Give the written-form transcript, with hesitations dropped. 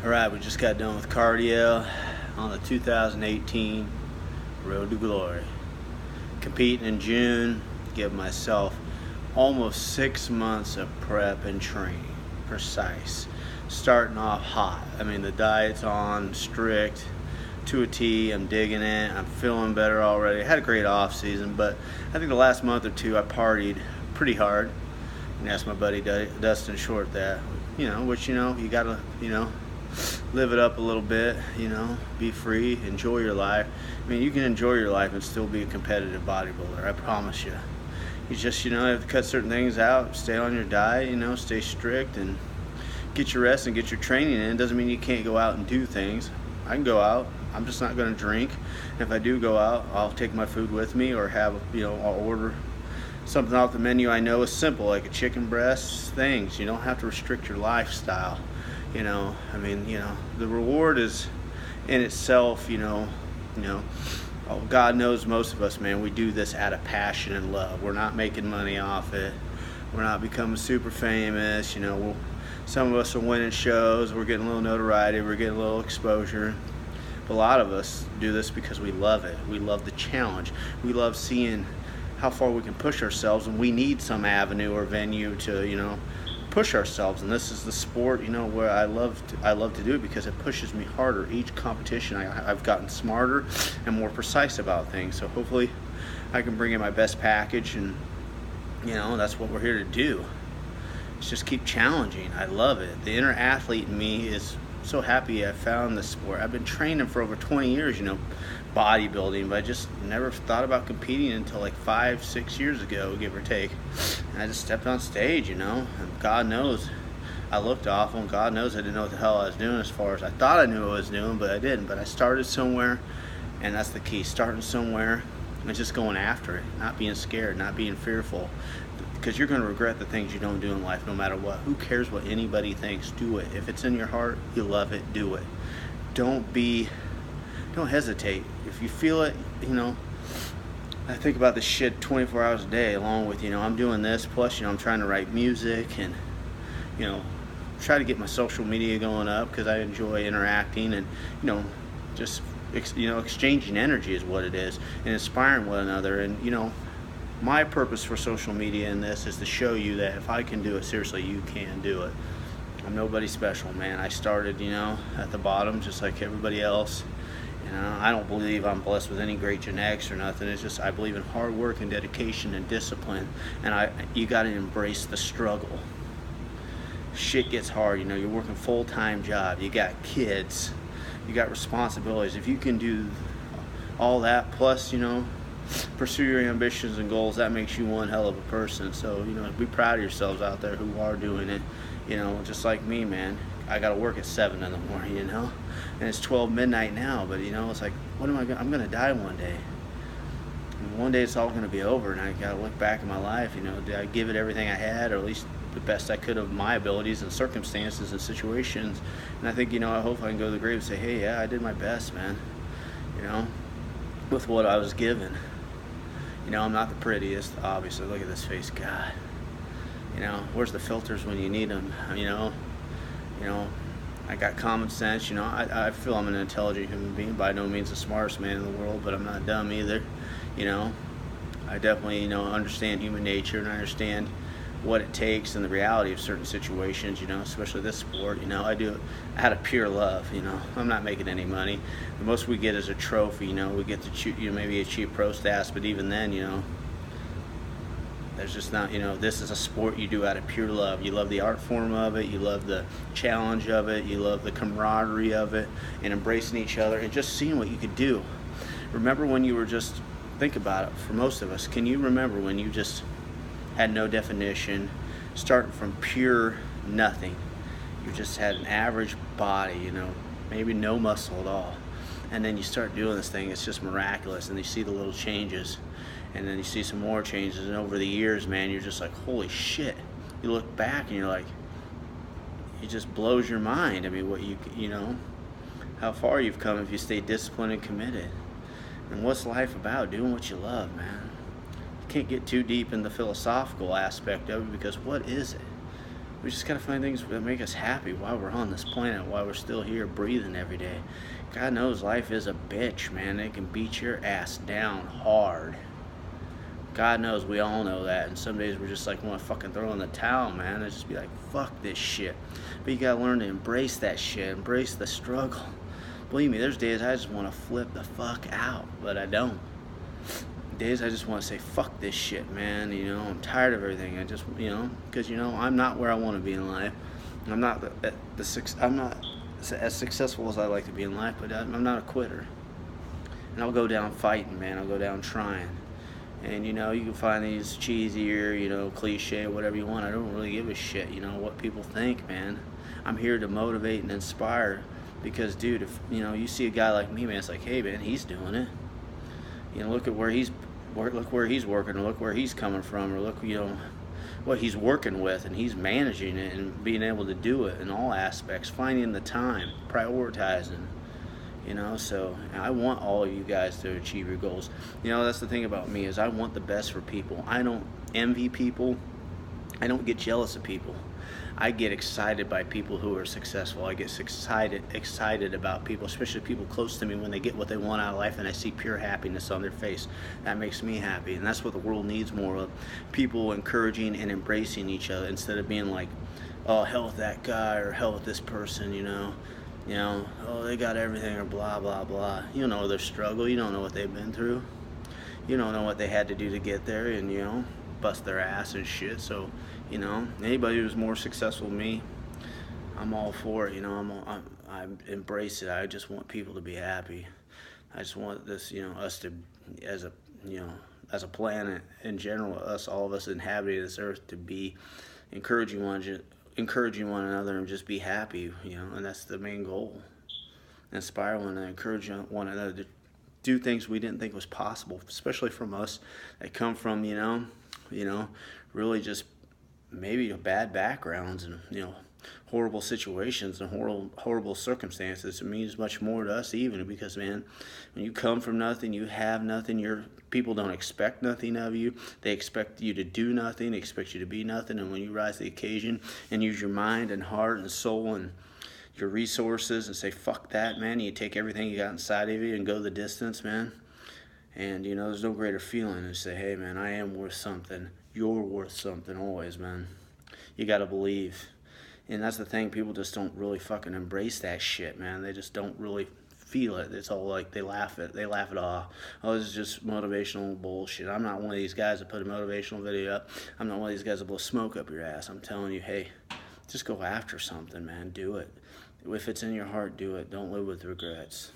Alright, we just got done with cardio on the 2018 Road to Glory. Competing in June, give myself almost 6 months of prep and training, precise. Starting off hot. I mean, the diet's on strict to a T. I'm digging it. I'm feeling better already. I had a great off season, but I think the last month or two I partied pretty hard. And asked my buddy Dustin Short that, which, you gotta, live it up a little bit, be free, enjoy your life. I mean, you can enjoy your life and still be a competitive bodybuilder, I promise you. You just, have to cut certain things out, stay on your diet, stay strict and get your rest and get your training in. It doesn't mean you can't go out and do things. I can go out, I'm just not gonna drink. If I do go out, I'll take my food with me or have, I'll order something off the menu I know is simple, like a chicken breast, things. You don't have to restrict your lifestyle. The reward is in itself, God knows most of us, man, we do this out of passion and love. We're not making money off it. We're not becoming super famous, some of us are winning shows, we're getting a little notoriety, we're getting a little exposure. But a lot of us do this because we love it. We love the challenge. We love seeing how far we can push ourselves, and we need some avenue or venue to, push ourselves. And this is the sport, where I love to do it because it pushes me harder. Each competition, I've gotten smarter and more precise about things. So hopefully, I can bring in my best package, and that's what we're here to do. It's just keep challenging. I love it. The inner athlete in me is so happy I found this sport. I've been training for over 20 years, bodybuilding, but I just never thought about competing until like 5-6 years ago, give or take. And I just stepped on stage, and God knows I looked awful, and God knows I didn't know what the hell I was doing as far as I thought I knew what I was doing, but I didn't. But I started somewhere, and that's the key, starting somewhere and just going after it, not being scared, not being fearful, because you're going to regret the things you don't do in life no matter what. Who cares what anybody thinks? Do it. If it's in your heart, you love it, do it. Don't hesitate. If you feel it, I think about this shit 24 hours a day, along with, I'm doing this, plus, I'm trying to write music and, try to get my social media going up because I enjoy interacting and, just, exchanging energy is what it is, and inspiring one another. And, my purpose for social media in this is to show you that if I can do it, seriously, you can do it. I'm nobody special, man. I started, at the bottom just like everybody else. I don't believe I'm blessed with any great genetics or nothing. It's just I believe in hard work and dedication and discipline, and you got to embrace the struggle. Shit gets hard, you're working full-time job, you got kids, you got responsibilities. If you can do all that plus, pursue your ambitions and goals, that makes you one hell of a person. So, be proud of yourselves out there who are doing it, just like me, man. I got to work at 7 in the morning, and it's 12 midnight now, but, it's like, I'm going to die one day. And one day it's all going to be over, and I got to look back at my life, did I give it everything I had, or at least the best I could of my abilities and circumstances and situations? And I think, I hope I can go to the grave and say, hey, yeah, I did my best, man, with what I was given. I'm not the prettiest, obviously. Look at this face, God. Where's the filters when you need them? I got common sense. I feel I'm an intelligent human being. By no means the smartest man in the world, but I'm not dumb either. I definitely, understand human nature, and I understand what it takes and the reality of certain situations, especially this sport. I do it out of pure love. I'm not making any money. The most we get is a trophy. We get to choose, maybe a cheap pro stats, but even then, there's just not, this is a sport you do out of pure love. You love the art form of it, you love the challenge of it, you love the camaraderie of it, and embracing each other and just seeing what you could do. Remember when you were just, think about it, for most of us, can you remember when you just had no definition, starting from pure nothing? You just had an average body, maybe no muscle at all. And then you start doing this thing, it's just miraculous, and you see the little changes, and then you see some more changes, and over the years, man, you're just like, holy shit. You look back and you're like, it just blows your mind. I mean, what how far you've come if you stay disciplined and committed. And what's life about? Doing what you love, man. You can't get too deep in the philosophical aspect of it, because what is it? We just gotta find things that make us happy while we're on this planet, while we're still here breathing every day. God knows life is a bitch, man. It can beat your ass down hard. God knows we all know that, and some days we're just like want to fucking throw in the towel, man, and just be like, fuck this shit. But you gotta learn to embrace that shit, embrace the struggle. Believe me, there's days I just want to flip the fuck out, but I don't. Days I just want to say, fuck this shit, man. You know, I'm tired of everything. I just, you know, because, you know, I'm not where I want to be in life. I'm not I'm not as successful as I like to be in life, but I'm not a quitter. And I'll go down fighting, man. I'll go down trying. And, you know, you can find these cheesier, you know, cliche, whatever you want. I don't really give a shit, you know, what people think, man. I'm here to motivate and inspire. Because, dude, if, you know, you see a guy like me, man, it's like, hey, man, he's doing it. You know, look where he's working, or look where he's coming from, or look, you know, what he's working with, and he's managing it and being able to do it in all aspects, finding the time, prioritizing, you know. So I want all of you guys to achieve your goals. You know, that's the thing about me, is I want the best for people. I don't envy people. I don't get jealous of people. I get excited by people who are successful. I get excited about people, especially people close to me, when they get what they want out of life and I see pure happiness on their face. That makes me happy, and that's what the world needs more of. People encouraging and embracing each other instead of being like, oh, hell with that guy, or hell with this person, you know, oh, they got everything, or blah, blah, blah. You don't know their struggle. You don't know what they've been through. You don't know what they had to do to get there, and, you know, bust their ass and shit. So, you know, anybody who's more successful than me, I'm all for it. You know, I embrace it. I just want people to be happy. I just want this, you know, us to, as a, you know, as a planet in general, all of us inhabiting this earth, to be encouraging one another and just be happy. You know, and that's the main goal. Inspire one another, encourage one another to do things we didn't think was possible, especially from us that come from, you know, really just maybe bad backgrounds and, you know, horrible situations and horrible circumstances. It means much more to us, even because, man, when you come from nothing, you have nothing. Your people don't expect nothing of you. They expect you to do nothing. They expect you to be nothing. And when you rise to the occasion and use your mind and heart and soul and your resources and say, fuck that, man, you take everything you got inside of you and go the distance, man. And, you know, there's no greater feeling than to say, hey, man, I am worth something. You're worth something always, man. You got to believe. And that's the thing. People just don't really fucking embrace that shit, man. They just don't really feel it. It's all like they laugh it off. Oh, this is just motivational bullshit. I'm not one of these guys that put a motivational video up. I'm not one of these guys that blow smoke up your ass. I'm telling you, hey, just go after something, man. Do it. If it's in your heart, do it. Don't live with regrets.